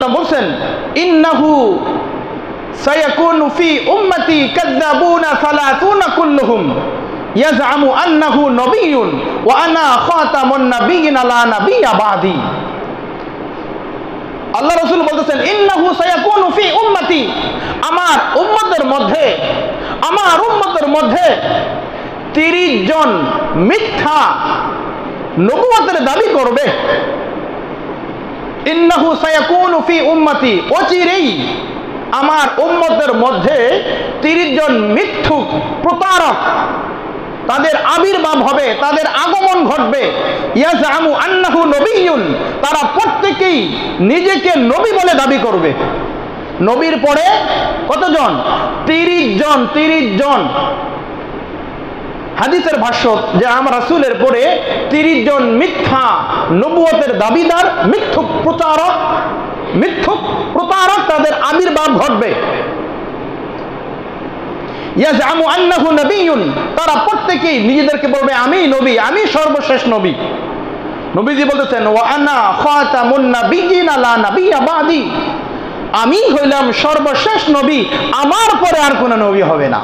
বলছেন ইন্নাহু সায়াকুনু ফি উম্মতি কাযাবুনা সালাতুনা কুল্লুহুম ইয়াজআমু আন্নাহু নবিয়্যুন ওয়া আনা খাতামুন নাবিয়্যিনা লা নাবিয়্যা বাদি। আল্লাহ রাসূল বলতেছেন ইন্নাহু সায়াকুনু ফি উম্মতি, আমার উম্মতের মধ্যে 30 জন মিথ্যা নবুয়তের দাবি করবে। ইন্নাহু সায়াকুনু ফি উম্মতি, অচিরেই আমার উম্মতের মধ্যে 30 জন মিথ্যুক প্রতারক তাদের আবির্ভাব হবে, তাদের আগমন ঘটবে। ইয়াজআমু আন্নাহু নবিয়্যুন, তারা প্রত্যেকেই নিজেকে নবী বলে দাবি করবে। নবীর পরে কতজন? 30 জন। হাদিসের ভাষ্য যে আমার রাসূলের পরে 30 জন মিথ্যা নবুয়তের দাবিদার, মিথ্যুক প্রতারক তাদের আবির্ভাব ঘটবে। ইয়াজআমু আন্নাহু নবিয়্যুন, তারা প্রত্যেকেই নিজেদেরকে বলবে আমি নবী, আমি সর্বশেষ নবী। নবীজি বলতেছেন ওয়া আনা খাতামুন নাবিয়্যিনা লা নাবিয়্যা বাদি, আমি হইলাম সর্বশেষ নবী, আমার পরে আর কোনো নবী হবে না।